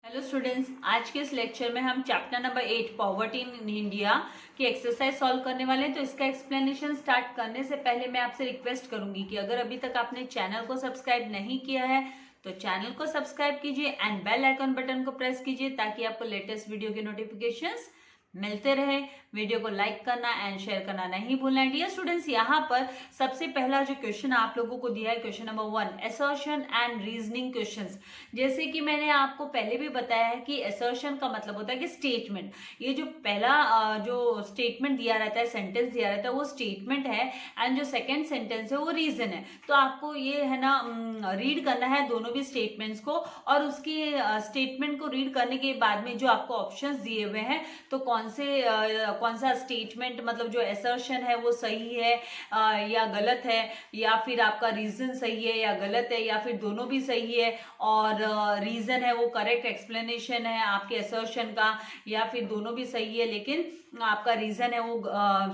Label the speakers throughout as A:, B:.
A: Hello students, आज के इस लेक्चर में हम chapter number 8 poverty in India की एक्सरसाइज सॉल्व करने वाले हैं। तो इसका एक्सप्लेनेशन स्टार्ट करने से पहले मैं आपसे रिक्वेस्ट करूंगी कि अगर अभी तक आपने चैनल को सब्सक्राइब नहीं किया है तो चैनल को सब्सक्राइब कीजिए एंड बेल आइकन बटन को प्रेस कीजिए ताकि आपको लेटेस्ट वीडियो के नोटिफिकेशंस मिलते रहे। वीडियो को लाइक करना एंड शेयर करना नहीं भूलना है। डियर स्टूडेंट्स, यहाँ पर सबसे पहला जो क्वेश्चन आप लोगों को दिया है, question number 1, assertion and reasoning questions. जैसे कि मैंने आपको पहले भी बताया है कि असर्शन का मतलब होता है कि स्टेटमेंट। ये जो पहला जो स्टेटमेंट दिया रहता है, सेंटेंस दिया रहता है, वो स्टेटमेंट है एंड जो सेकेंड सेंटेंस है वो रीजन है। तो आपको ये है ना रीड करना है दोनों भी स्टेटमेंट्स को, और उसकी स्टेटमेंट को रीड करने के बाद में जो आपको ऑप्शंस दिए हुए हैं, तो कौन सा स्टेटमेंट मतलब जो असर्शन है वो सही है या गलत है, या फिर आपका रीजन सही है या गलत है, या फिर दोनों भी सही है और रीजन है वो करेक्ट एक्सप्लेनेशन है आपके असर्शन का, या फिर दोनों भी सही है लेकिन आपका रीजन है वो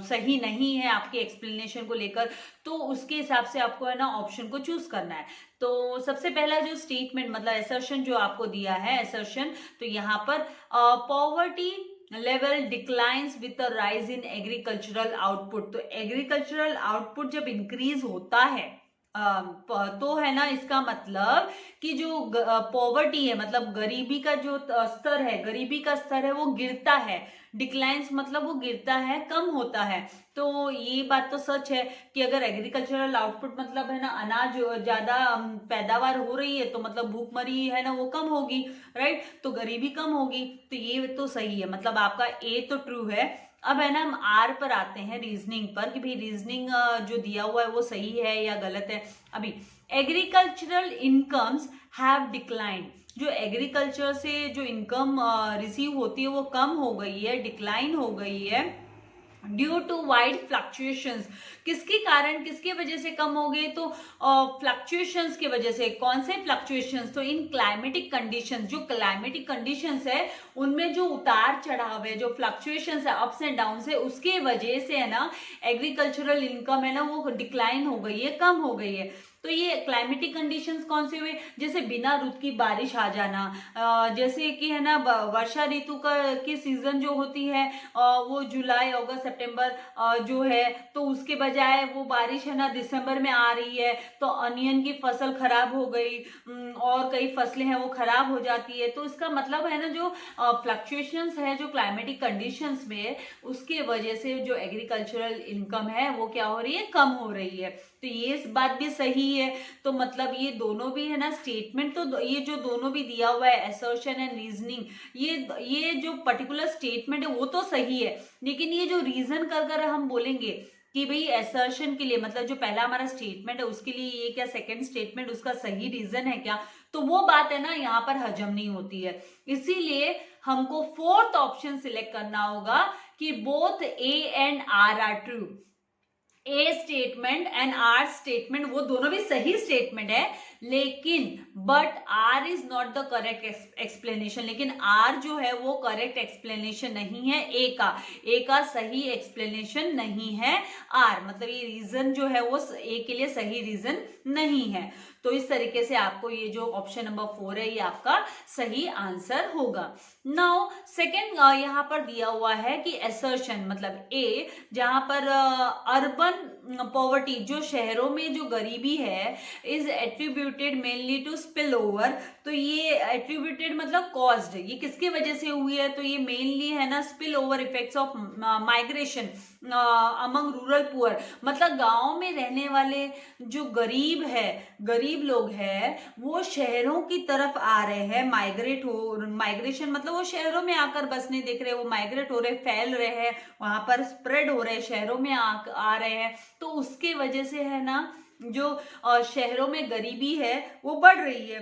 A: सही नहीं है आपके एक्सप्लेनेशन को लेकर। तो उसके हिसाब से आपको है ना ऑप्शन को चूज करना है। तो सबसे पहला जो स्टेटमेंट मतलब असर्शन जो आपको दिया है असर्शन, तो यहाँ पर poverty level declines with the rise in agricultural output. तो एग्रीकल्चरल आउटपुट जब इंक्रीज होता है तो है ना, इसका मतलब कि जो पॉवर्टी है मतलब गरीबी का जो स्तर है, गरीबी का स्तर है वो गिरता है। डिक्लाइंस मतलब वो गिरता है, कम होता है। तो ये बात तो सच है कि अगर एग्रीकल्चरल आउटपुट मतलब है ना अनाज ज्यादा पैदावार हो रही है तो मतलब भूखमरी है ना वो कम होगी, राइट। तो गरीबी कम होगी, तो ये तो सही है, मतलब आपका ए तो ट्रू है। अब है ना हम आर पर आते हैं, रीजनिंग पर, कि भाई रीजनिंग जो दिया हुआ है वो सही है या गलत है। अभी एग्रीकल्चरल इनकम्स हैव डिक्लाइंड, जो एग्रीकल्चर से जो इनकम रिसीव होती है वो कम हो गई है, डिक्लाइन हो गई है ड्यू टू वाइड फ्लक्चुएशंस। किसके कारण, किसके वजह से कम हो गए, तो फ्लक्चुएशंस की वजह से। कौन से फ्लक्चुएशंस, तो इन क्लाइमेटिक कंडीशंस, जो क्लाइमेटिक कंडीशंस है उनमें जो उतार चढ़ाव है, जो फ्लक्चुएशंस है, अप्स एंड डाउन है, उसके वजह से है ना एग्रीकल्चरल इनकम है ना वो डिक्लाइन हो गई है, कम हो गई है। तो ये क्लाइमेटिक कंडीशंस कौन से हुए, जैसे बिना रुत की बारिश आ जाना, जैसे कि है ना वर्षा ऋतु का की सीजन जो होती है वो जुलाई अगस्त सितंबर जो है, तो उसके बजाय वो बारिश है ना दिसंबर में आ रही है, तो अनियन की फसल खराब हो गई और कई फसलें हैं वो खराब हो जाती है। तो इसका मतलब है ना जो फ्लक्चुएशंस है जो क्लाइमेटिक कंडीशंस में, उसके वजह से जो एग्रीकल्चरल इनकम है वो क्या हो रही है, कम हो रही है। तो ये बात भी सही है। तो मतलब ये दोनों भी है ना स्टेटमेंट, तो ये जो दोनों भी दिया हुआ है असर्शन एंड रीजनिंग, ये जो पर्टिकुलर स्टेटमेंट है वो तो सही है, लेकिन ये जो रीजन कर हम बोलेंगे कि भाई असर्शन के लिए मतलब जो पहला हमारा स्टेटमेंट है उसके लिए ये क्या सेकंड स्टेटमेंट उसका सही रीजन है क्या, तो वो बात है ना यहाँ पर हजम नहीं होती है। इसीलिए हमको फोर्थ ऑप्शन सिलेक्ट करना होगा कि both A and R are true. A statement and R statement वो दोनों भी सही स्टेटमेंट है, लेकिन but R is not the correct explanation. लेकिन आर जो है वो करेक्ट एक्सप्लेनेशन नहीं है ए का सही एक्सप्लेनेशन नहीं है आर, मतलब ये रीजन जो है वो ए के लिए सही रीजन नहीं है। तो इस तरीके से आपको ये जो ऑप्शन नंबर 4 है ये आपका सही आंसर होगा। नाउ सेकेंड यहाँ पर दिया हुआ है कि असर्शन मतलब ए, जहां पर अर्बन पॉवर्टी जो शहरों में जो गरीबी है is attributed mainly to spill over. तो ये एट्रीब्यूटेड मतलब कॉज्ड, ये किसकी वजह से हुई है, तो ये मेनली है ना spill over effects of migration among rural poor. मतलब गांव में रहने वाले जो गरीब लोग हैं वो शहरों की तरफ आ रहे हैं, माइग्रेशन मतलब वो शहरों में आकर बसने देख रहे हैं, वो माइग्रेट हो रहे, फैल रहे हैं, वहां पर स्प्रेड हो रहे हैं, शहरों में आ रहे हैं। तो उसके वजह से है ना जो शहरों में गरीबी है वो बढ़ रही है।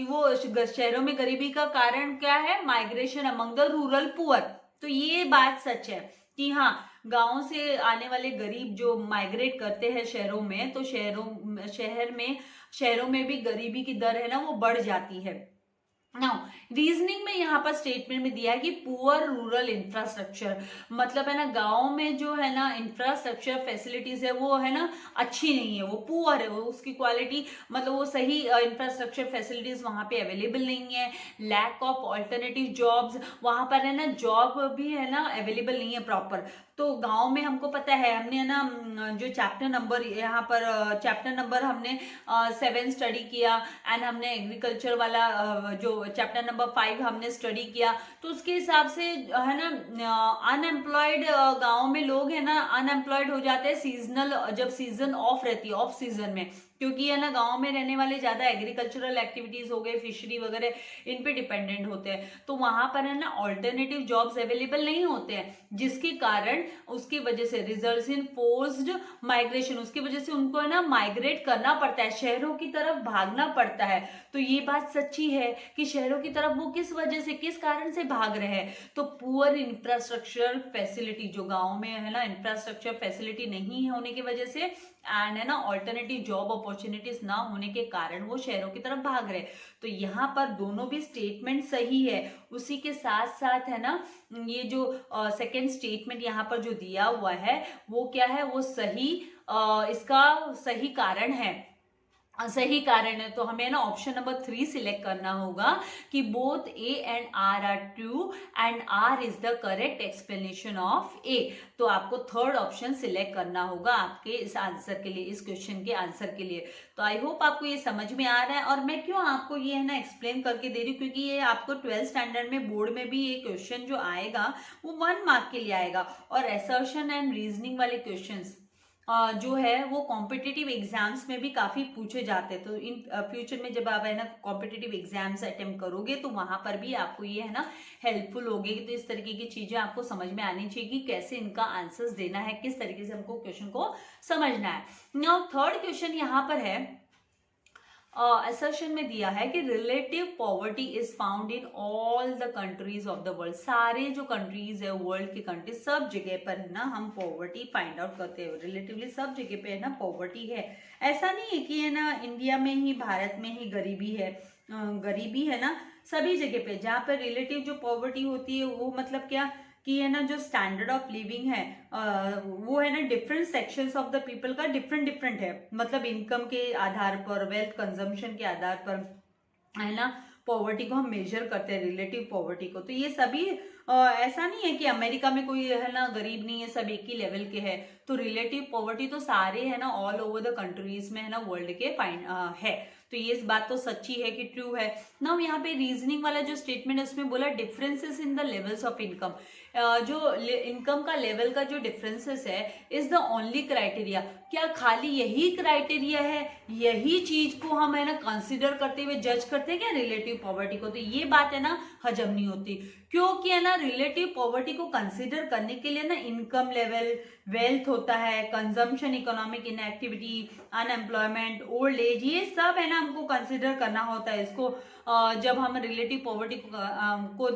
A: वो शहरों में गरीबी का कारण क्या है, migration among the rural poor. तो ये बात सच है कि हाँ गांव से आने वाले गरीब जो माइग्रेट करते हैं शहरों में, तो शहरों में भी गरीबी की दर है ना वो बढ़ जाती है। नाउ रीजनिंग में यहाँ पर स्टेटमेंट में दिया है कि पुअर रूरल इंफ्रास्ट्रक्चर, मतलब है ना गांव में जो है ना इंफ्रास्ट्रक्चर फैसिलिटीज है वो है ना अच्छी नहीं है, वो पुअर है, वो उसकी क्वालिटी मतलब वो सही इंफ्रास्ट्रक्चर फैसिलिटीज वहां पे अवेलेबल नहीं है। लैक ऑफ ऑल्टरनेटिव जॉब्स, वहां पर है ना जॉब भी है ना अवेलेबल नहीं है प्रॉपर। तो गांव में हमको पता है, हमने है ना जो चैप्टर नंबर यहाँ पर चैप्टर नंबर हमने 7 स्टडी किया एंड हमने एग्रीकल्चर वाला जो चैप्टर नंबर 5 हमने स्टडी किया, तो उसके हिसाब से है ना अनएम्प्लॉयड गांव में लोग है ना अनएम्प्लॉयड हो जाते हैं सीजनल, जब सीजन ऑफ रहती है, ऑफ सीजन में, क्योंकि है ना गांव में रहने वाले ज्यादा एग्रीकल्चरल एक्टिविटीज हो गए, फिशरी वगैरह इन पे डिपेंडेंट होते हैं, तो वहां पर है ना ऑल्टरनेटिव जॉब्स अवेलेबल नहीं होते हैं, जिसके कारण उसकी वजह से रिजल्ट्स इन फोर्स्ड माइग्रेशन, उसकी वजह से उनको है ना माइग्रेट करना पड़ता है, शहरों की तरफ भागना पड़ता है। तो ये बात सच्ची है कि शहरों की तरफ वो किस वजह से, किस कारण से भाग रहे हैं, तो पुअर इंफ्रास्ट्रक्चर फैसिलिटी, जो गांव में है ना इंफ्रास्ट्रक्चर फैसिलिटी नहीं होने की वजह से एंड है ना ऑल्टरनेटिव जॉब अपॉर्चुनिटीज ना होने के कारण वो शहरों की तरफ भाग रहे। तो यहाँ पर दोनों भी स्टेटमेंट सही है। उसी के साथ साथ है ना ये जो सेकंड स्टेटमेंट यहाँ पर जो दिया हुआ है वो क्या है, वो सही इसका सही कारण है, सही कारण है। तो हमें ना ऑप्शन नंबर 3 सिलेक्ट करना होगा कि both A and R are true and R is the correct explanation of A. तो आपको थर्ड ऑप्शन सिलेक्ट करना होगा आपके इस आंसर के लिए, इस क्वेश्चन के आंसर के लिए। तो आई होप आपको ये समझ में आ रहा है। और मैं क्यों आपको ये है ना एक्सप्लेन करके दे रही हूँ, क्योंकि ये आपको 12th स्टैंडर्ड में बोर्ड में भी ये क्वेश्चन जो आएगा वो 1 मार्क के लिए आएगा। और असर्शन एंड रीजनिंग वाले क्वेश्चन जो है वो कॉम्पिटिटिव एग्जाम्स में भी काफी पूछे जाते हैं। तो इन फ्यूचर में जब आप है ना कॉम्पिटिटिव एग्जाम्स अटेम्प्ट करोगे तो वहां पर भी आपको ये है ना हेल्पफुल होगी। तो इस तरीके की चीजें आपको समझ में आनी चाहिए कि कैसे इनका आंसर्स देना है, किस तरीके से हमको क्वेश्चन को समझना है। नाउ थर्ड क्वेश्चन यहाँ पर है, असर्शन में दिया है कि relative poverty is found in all the countries of the world. सारे जो कंट्रीज है वर्ल्ड की कंट्रीज, सब जगह पर है ना हम पॉवर्टी फाइंड आउट करते हैं, रिलेटिवली सब जगह पे है ना पॉवर्टी है। ऐसा नहीं है कि है ना इंडिया में ही, भारत में ही गरीबी है, गरीबी है ना सभी जगह पे। जहाँ पर रिलेटिव जो पॉवर्टी होती है वो मतलब क्या कि है ना जो स्टैंडर्ड ऑफ लिविंग है वो है ना different sections of the people का डिफरेंट डिफरेंट है, मतलब इनकम के आधार पर, वेल्थ कंजम्पशन के आधार पर है ना पॉवर्टी को हम मेजर करते हैं, रिलेटिव पॉवर्टी को। तो ये सभी ऐसा नहीं है कि अमेरिका में कोई है ना गरीब नहीं है, सब एक ही लेवल के है। तो रिलेटिव पॉवर्टी तो सारे है ना ऑल ओवर द कंट्रीज में है ना वर्ल्ड के है। तो ये इस बात तो सच्ची है कि ट्रू है ना। यहाँ पे रीजनिंग वाला जो स्टेटमेंट है उसमें बोला differences in the levels of income, जो इनकम का लेवल का जो डिफरेंसेस है इज द ओनली क्राइटेरिया। क्या खाली यही क्राइटेरिया है, यही चीज को हम है ना कंसिडर करते हुए जज करते हैं क्या रिलेटिव पॉवर्टी को? तो ये बात है ना हजम नहीं होती, क्योंकि है ना रिलेटिव पॉवर्टी को कंसिडर करने के लिए ना इनकम लेवल, वेल्थ होता है, consumption, economic inactivity, unemployment, old age, ये सब है ना हमको कंसिडर करना होता है। इसको जब हम रिलेटिव पॉवर्टी को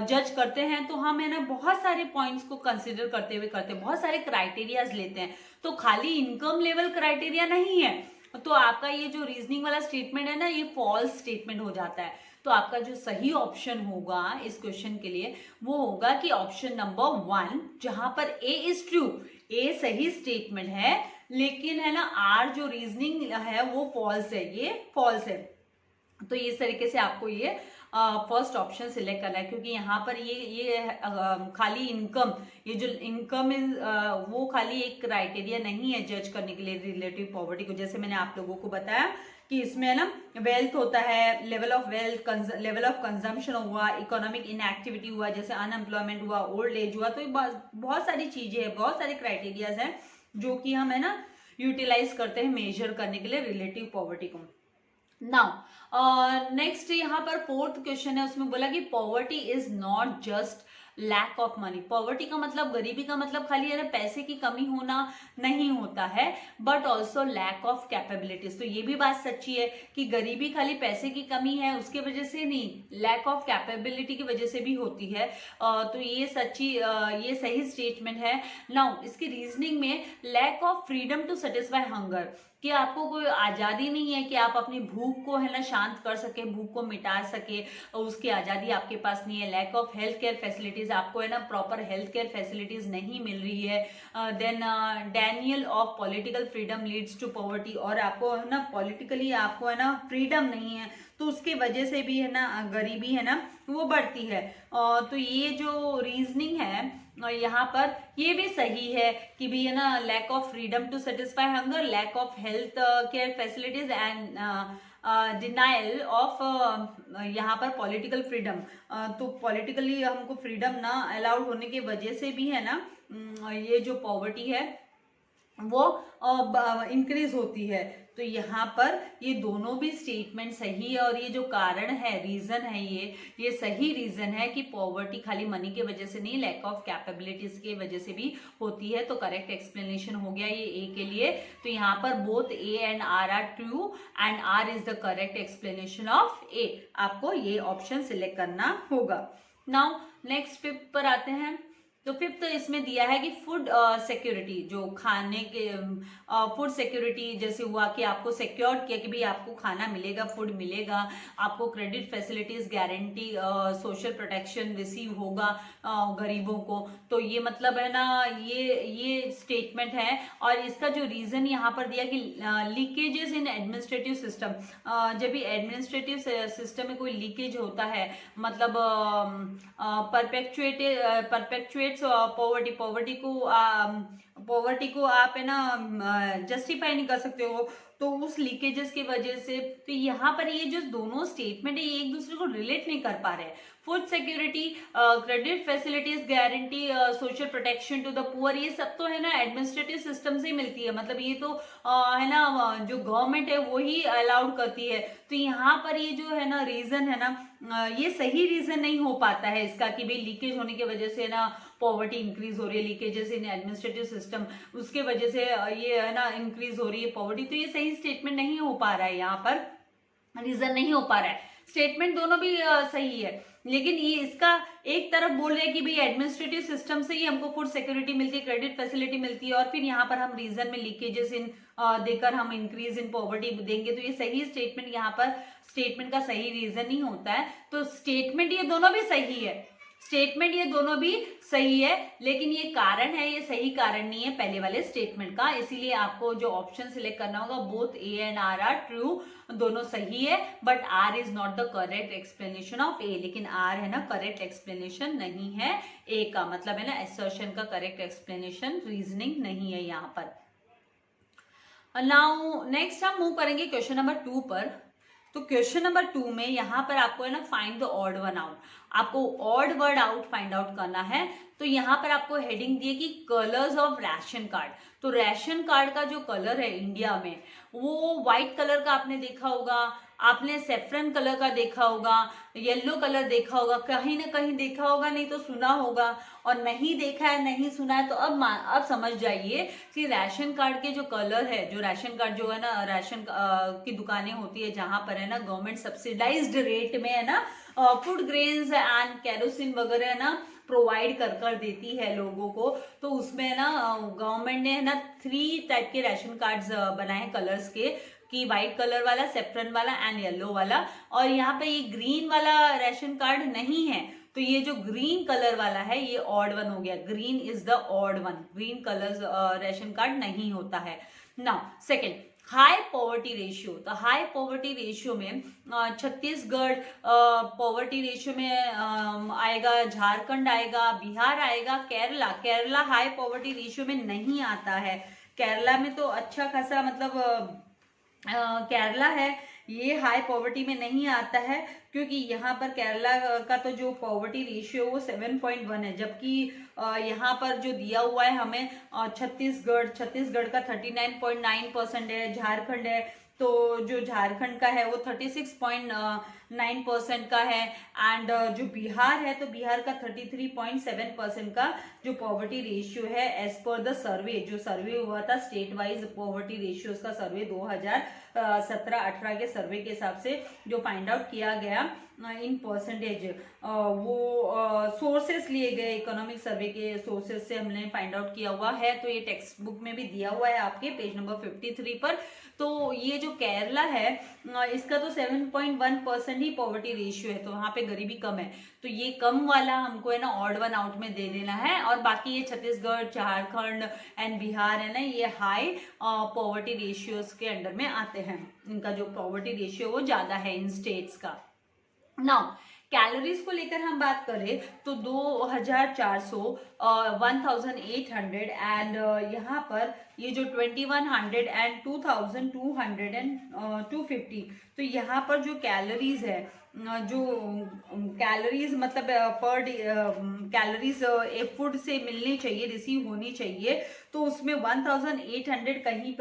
A: जज करते हैं तो हम है ना बहुत सारे पॉइंट्स को कंसिडर करते हुए करते हैं, बहुत सारे क्राइटेरियाज लेते हैं। तो खाली इनकम लेवल क्राइटेरिया नहीं है। तो आपका ये जो रीजनिंग वाला स्टेटमेंट है ना ये फॉल्स स्टेटमेंट हो जाता है। तो आपका जो सही ऑप्शन होगा इस क्वेश्चन के लिए वो होगा कि ऑप्शन नंबर 1, जहां पर ए इज ट्रू, ए सही स्टेटमेंट है, लेकिन है ना आर जो रीजनिंग है वो फॉल्स है, ये फॉल्स है। तो इस तरीके से आपको ये फर्स्ट ऑप्शन सिलेक्ट करना है, क्योंकि यहाँ पर ये खाली इनकम, ये जो इनकम वो खाली एक क्राइटेरिया नहीं है जज करने के लिए रिलेटिव पॉवर्टी को। जैसे मैंने आप लोगों को बताया कि इसमें है ना वेल्थ होता है, level of wealth, level of consumption हुआ, इकोनॉमिक इनएक्टिविटी हुआ, जैसे अनएम्प्लॉयमेंट हुआ, ओल्ड एज हुआ। तो बहुत सारी चीजें हैं, बहुत सारे क्राइटेरियाज हैं जो कि हम है ना यूटिलाइज करते हैं मेजर करने के लिए रिलेटिव पॉवर्टी को। नाउ नेक्स्ट यहाँ पर फोर्थ क्वेश्चन है, उसमें बोला कि poverty is not just lack of money. Poverty का मतलब, गरीबी का मतलब खाली है पैसे की कमी होना नहीं होता है, but also lack of capabilities. तो ये भी बात सच्ची है कि गरीबी खाली पैसे की कमी है उसके वजह से नहीं, लैक ऑफ कैपेबिलिटी की वजह से भी होती है। तो ये सच्ची, ये सही स्टेटमेंट है। नाउ इसकी रीजनिंग में lack of freedom to satisfy hunger, कि आपको कोई आज़ादी नहीं है कि आप अपनी भूख को है ना शांत कर सके, भूख को मिटा सके, उसकी आज़ादी आपके पास नहीं है। Lack of health care facilities, आपको है ना प्रॉपर हेल्थ केयर फैसिलिटीज नहीं मिल रही है। Then denial of political freedom leads to poverty, और आपको है ना पॉलिटिकली आपको है ना फ्रीडम नहीं है, तो उसके वजह से भी है ना गरीबी है ना वो बढ़ती है। तो ये जो रीजनिंग है यहाँ पर ये भी सही है कि भी है ना lack of freedom to satisfy hunger, lack of health care facilities and denial of यहाँ पर पॉलिटिकल फ्रीडम। तो पॉलिटिकली हमको फ्रीडम ना अलाउड होने की वजह से भी है ना ये जो पॉवर्टी है वो इंक्रीज होती है। तो यहाँ पर ये दोनों भी स्टेटमेंट सही है, और ये जो कारण है, रीजन है, ये सही रीजन है कि पॉवर्टी खाली मनी के वजह से नहीं, लैक ऑफ कैपेबिलिटीज के वजह से भी होती है। तो करेक्ट एक्सप्लेनेशन हो गया ये ए के लिए। तो यहाँ पर both A and R true and R is the correct explanation of A. आपको ये ऑप्शन सिलेक्ट करना होगा। नाउ नेक्स्ट फिफ्थ पर आते हैं। तो फिफ्थ इसमें दिया है कि फूड सिक्योरिटी, जो खाने के फूड सिक्योरिटी जैसे हुआ कि आपको सिक्योर किया कि भाई आपको खाना मिलेगा, फूड मिलेगा, आपको credit facilities guarantee, social protection receive होगा गरीबों को। तो ये मतलब है ना ये स्टेटमेंट है। और इसका जो रीजन यहाँ पर दिया कि लीकेजेस इन एडमिनिस्ट्रेटिव सिस्टम, जब भी एडमिनिस्ट्रेटिव सिस्टम में कोई लीकेज होता है, मतलब परपेचुएट्स पॉवर्टी को आप है ना जस्टिफाई नहीं कर सकते हो, तो उस लीकेजेस की वजह से। तो यहाँ पर ये जो दोनों स्टेटमेंट है ये एक दूसरे को रिलेट नहीं कर पा रहे। Food security, credit facilities guarantee, social protection to the poor, ये सब तो है ना एडमिनिस्ट्रेटिव सिस्टम से ही मिलती है, मतलब ये तो है ना जो गवर्नमेंट है वो ही अलाउड करती है। तो यहाँ पर ये जो है ना रीजन है ना ये सही रीजन नहीं हो पाता है इसका कि भाई लीकेज होने की वजह से ना पॉवर्टी इंक्रीज हो रही है, लीकेजेस इन एडमिनिस्ट्रेटिव सिस्टम उसके वजह से ये है ना इंक्रीज हो रही है पॉवर्टी। तो ये सही स्टेटमेंट नहीं हो पा रहा है, यहाँ पर रीजन नहीं हो पा रहा है। स्टेटमेंट दोनों भी सही है, लेकिन ये इसका एक तरफ बोल रहे हैं कि भाई एडमिनिस्ट्रेटिव सिस्टम से ही हमको फूड सिक्योरिटी मिलती है, क्रेडिट फैसिलिटी मिलती है, और फिर यहाँ पर हम रीजन में लीकेजेस इन देकर हम इंक्रीज इन पॉवर्टी देंगे। तो ये सही स्टेटमेंट, यहाँ पर स्टेटमेंट का सही रीजन नहीं होता है। तो स्टेटमेंट ये दोनों भी सही है, स्टेटमेंट ये दोनों भी सही है, लेकिन ये कारण है ये सही कारण नहीं है पहले वाले स्टेटमेंट का। इसीलिए आपको जो ऑप्शन सिलेक्ट करना होगा both A and R true, दोनों सही है, but R is not the correct explanation of A. लेकिन आर है ना करेक्ट एक्सप्लेनेशन नहीं है ए का, मतलब है ना असर्शन का करेक्ट एक्सप्लेनेशन, रीजनिंग नहीं है यहाँ पर। नाउ नेक्स्ट हम मूव करेंगे क्वेश्चन नंबर 2 पर। तो क्वेश्चन नंबर 2 में यहाँ पर आपको है ना find the odd one out, आपको odd word out find out करना है। तो यहाँ पर आपको हेडिंग दी है कि कलर्स ऑफ राशन कार्ड। तो राशन कार्ड का जो कलर है इंडिया में वो व्हाइट कलर का आपने देखा होगा, आपने सेफ्रन कलर का देखा होगा, येलो कलर देखा होगा, कहीं ना कहीं देखा होगा, नहीं तो सुना होगा, और नहीं देखा है नहीं सुना है तो अब समझ जाइए कि राशन कार्ड के जो कलर है, जो राशन कार्ड जो है ना राशन की दुकानें होती है जहां पर है ना गवर्नमेंट सब्सिडाइज्ड रेट में है ना फूड ग्रेन्स एंड केरोसिन वगैरह है ना प्रोवाइड कर देती है लोगों को। तो उसमें ना गवर्नमेंट ने है ना 3 टाइप के राशन कार्ड्स बनाए हैं कलर्स के, कि व्हाइट कलर वाला, सेफ्रन वाला एंड येलो वाला। और यहाँ पे ये ग्रीन वाला राशन कार्ड नहीं है, तो ये जो ग्रीन कलर वाला है ये ऑड वन हो गया, green is the odd one, green colour ration card नहीं होता है। Now second, high poverty ratio. तो हाई पॉवर्टी रेशियो में छत्तीसगढ़ पॉवर्टी रेशियो में आएगा, झारखंड आएगा, बिहार आएगा, केरला हाई पॉवर्टी रेशियो में नहीं आता है। केरला में तो अच्छा खासा मतलब केरला है ये हाई पॉवर्टी में नहीं आता है, क्योंकि यहाँ पर केरला का तो जो पॉवर्टी रेशियो वो 7.1 है, जबकि यहाँ पर जो दिया हुआ है हमें छत्तीसगढ़ का 39.9% है, झारखंड है तो जो झारखंड का है वो 36.9% का है, एंड जो बिहार है तो बिहार का 33.7% का जो पॉवर्टी रेशियो है एज पर द सर्वे, जो सर्वे हुआ था स्टेट वाइज पॉवर्टी रेशियोज का सर्वे 2017-18 के सर्वे के हिसाब से जो फाइंड आउट किया गया इन परसेंटेज, वो सोर्सेस लिए गए इकोनॉमिक सर्वे के सोर्सेस से हमने फाइंड आउट किया हुआ है। तो ये टेक्स्ट बुक में भी दिया हुआ है आपके पेज नंबर 53 पर। तो ये जो केरला है इसका तो 7.1% ही पॉवर्टी रेशियो है, तो वहाँ पे गरीबी कम है। तो ये कम वाला हमको है ना ऑड वन आउट में दे देना है। और बाकी ये छत्तीसगढ़, झारखंड एंड बिहार है ना, ये हाई पॉवर्टी रेशियोज के अंडर में आते हैं। इनका जो पॉवर्टी रेशियो वो ज्यादा है इन स्टेट्स का। नाउ कैलोरीज को लेकर हम बात करें तो 2400, 1800 एंड यहाँ पर ये जो 2100 एंड 2200 एंड 250, तो यहाँ पर जो कैलोरीज है, जो कैलोरीज मतलब पर कैलोरीज एक फूड से मिलनी चाहिए, रिसीव होनी चाहिए, तो उसमें 1800 कहीं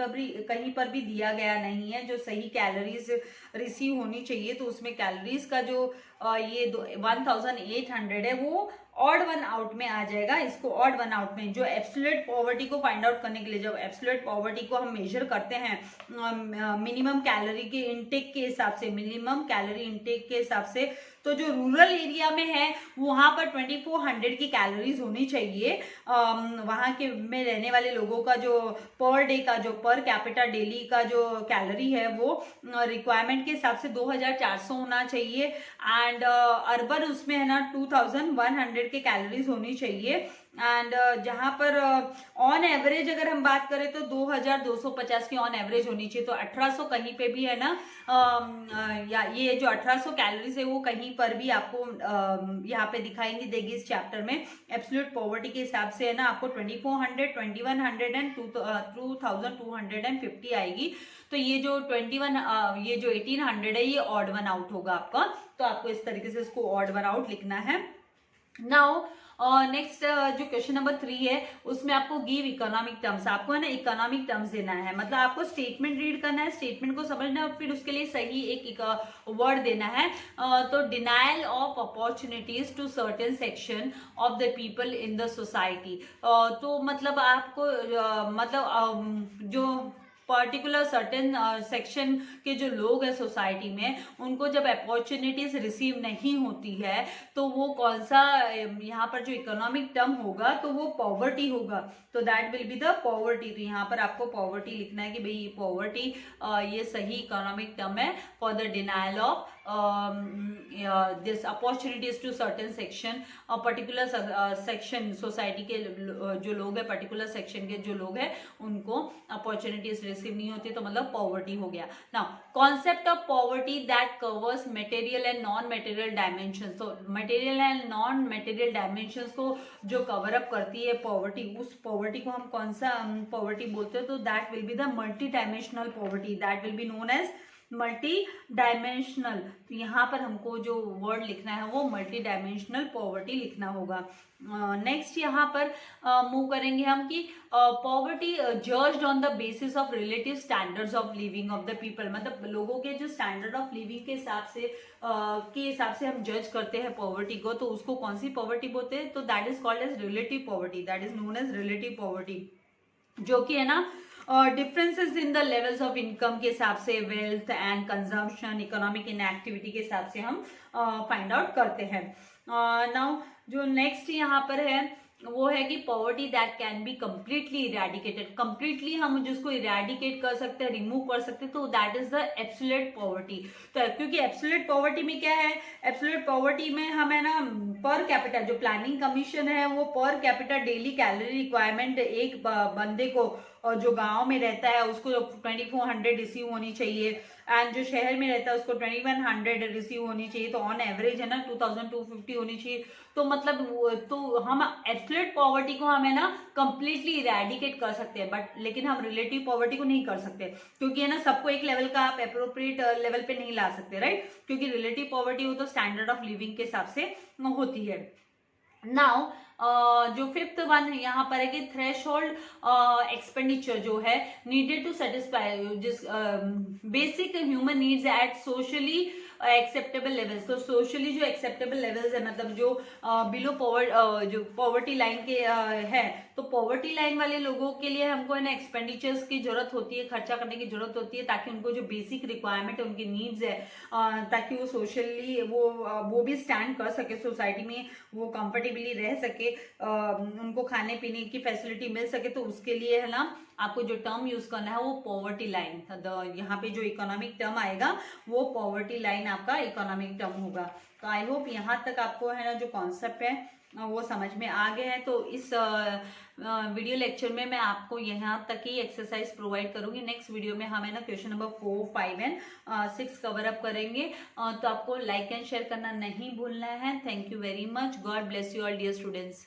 A: पर भी दिया गया नहीं है जो सही कैलोरीज रिसीव होनी चाहिए। तो उसमें कैलोरीज का जो ये 1800 है वो ऑड वन आउट में आ जाएगा। इसको ऑड वन आउट में, जो एब्सोल्यूट पॉवर्टी को फाइंड आउट करने के लिए, जब एब्सोल्यूट पॉवर्टी को हम मेजर करते हैं मिनिमम कैलोरी के इनटेक के हिसाब से, मिनिमम कैलोरी इनटेक के हिसाब से, तो जो रूरल एरिया में है वहां पर 2400 की कैलोरीज होनी चाहिए। वहां के में रहने वाले लोगों का जो पर डे का, जो पर कैपिटा डेली का जो कैलोरी है वो रिक्वायरमेंट के हिसाब से 2400 होना चाहिए। एंड अर्बन उसमें है ना 2100 के कैलोरीज होनी चाहिए। एंड जहां पर ऑन एवरेज अगर हम बात करें तो 2250 की ऑन एवरेज होनी चाहिए। तो 1800 कहीं पे भी है ना, या ये जो 1800 कैलोरीज है वो कहीं पर भी आपको यहाँ पे दिखाई नहीं देगी इस चैप्टर में। एब्सोल्यूट पॉवर्टी के हिसाब से है ना आपको 2400, 2100 एंड 2250 आएगी। तो ये जो 1800 है ये ऑड वन आउट होगा आपका। तो आपको इस तरीके से इसको ऑड वन आउट लिखना है। नाउ नेक्स्ट जो क्वेश्चन नंबर 3 है उसमें आपको गिव इकोनॉमिक टर्म्स, आपको है ना इकोनॉमिक टर्म्स देना है। मतलब आपको स्टेटमेंट रीड करना है, स्टेटमेंट को समझना है, फिर उसके लिए सही एक वर्ड देना है। तो denial of opportunities to certain section of the people in the society. तो मतलब आपको जो पर्टिकुलर सर्टेन सेक्शन के जो लोग हैं सोसाइटी में, उनको जब अपॉर्चुनिटीज रिसीव नहीं होती है तो वो कौन सा यहाँ पर जो इकोनॉमिक टर्म होगा तो वो पॉवर्टी होगा। तो that will be the poverty. तो यहाँ पर आपको पॉवर्टी लिखना है कि भाई पॉवर्टी ये सही इकोनॉमिक टर्म है for the denial of this opportunities to certain section, particular section society के जो लोग हैं, पर्टिकुलर सेक्शन के जो लोग हैं उनको अपॉर्चुनिटीज रिसीव नहीं होती, तो मतलब पॉवर्टी हो गया। Now concept of poverty that covers material and non material dimensions. तो material and non material dimensions को जो कवर अप करती है पॉवर्टी, उस पॉवर्टी को हम कौन सा पॉवर्टी बोलते हैं? तो that will be the multidimensional poverty, that will be known as multidimensional. तो यहाँ पर हमको जो वर्ड लिखना है वो मल्टी डायमेंशनल पॉवर्टी लिखना होगा। नेक्स्ट यहाँ पर मूव करेंगे हम कि poverty judged on the basis of relative standards of living of the people. मतलब लोगों के जो स्टैंडर्ड ऑफ लिविंग के हिसाब से हम जज करते हैं पॉवर्टी को, तो उसको कौन सी पॉवर्टी बोलते हैं? तो that is called as relative poverty, that is known as relative poverty, जो कि है ना differences in the levels of income के हिसाब से, wealth and consumption, economic inactivity के हिसाब से हम फाइंड आउट करते हैं। नाउ जो नेक्स्ट यहाँ पर है वो है कि poverty that can be completely eradicated. Completely हम जिसको इरेडिकेट कर सकते हैं, रिमूव कर सकते हैं, तो that is the absolute poverty. तो क्योंकि एब्सोल्यूट पॉवर्टी में क्या है, एब्सोल्यूट पॉवर्टी में हम है ना पर कैपिटा, जो प्लानिंग कमीशन है वो per capita daily calorie requirement एक बंदे को जो गांव में रहता है उसको 2400 रिसीव होनी चाहिए, एंड जो शहर में रहता है उसको 2100 रिसीव होनी चाहिए। तो ऑन एवरेज है ना 2250 होनी चाहिए। तो मतलब तो हम एब्सोल्यूट पॉवर्टी को हमें ना कंप्लीटली इरेडिकेट कर सकते हैं, बट लेकिन हम रिलेटिव पॉवर्टी को नहीं कर सकते, क्योंकि है ना सबको एक लेवल का आप एप्रोप्रिएट लेवल पे नहीं ला सकते, राइट? क्योंकि रिलेटिव पॉवर्टी हो तो स्टैंडर्ड ऑफ लिविंग के हिसाब से होती है। नाउ जो फिफ्थ वन यहाँ पर है कि थ्रेशोल्ड एक्सपेंडिचर जो है नीडेड टू सेटिस्फाई जिस basic human needs at socially acceptable levels. तो सोशली जो एक्सेप्टेबल लेवल्स है, मतलब जो बिलो जो पॉवर्टी लाइन के है, तो पॉवर्टी लाइन वाले लोगों के लिए हमको है ना एक्सपेंडिचर्स की जरूरत होती है, खर्चा करने की जरूरत होती है, ताकि उनको जो बेसिक रिक्वायरमेंट है, उनकी नीड्स है, ताकि वो सोशली वो भी स्टैंड कर सके सोसाइटी में, वो कंफर्टेबली रह सके, उनको खाने पीने की फैसिलिटी मिल सके। तो उसके लिए है ना आपको जो टर्म यूज करना है वो पॉवर्टी लाइन, यहाँ पे जो इकोनॉमिक टर्म आएगा वो पॉवर्टी लाइन आपका इकोनॉमिक टर्म होगा। तो आई होप यहाँ तक आपको है ना जो कॉन्सेप्ट है वो समझ में आ गया है। तो इस वीडियो लेक्चर में मैं आपको यहाँ तक ही एक्सरसाइज प्रोवाइड करूंगी। नेक्स्ट वीडियो में हम है ना question number 4, 5 and 6 cover up करेंगे। तो आपको लाइक एंड शेयर करना नहीं भूलना है। Thank you very much. God bless you all dear students.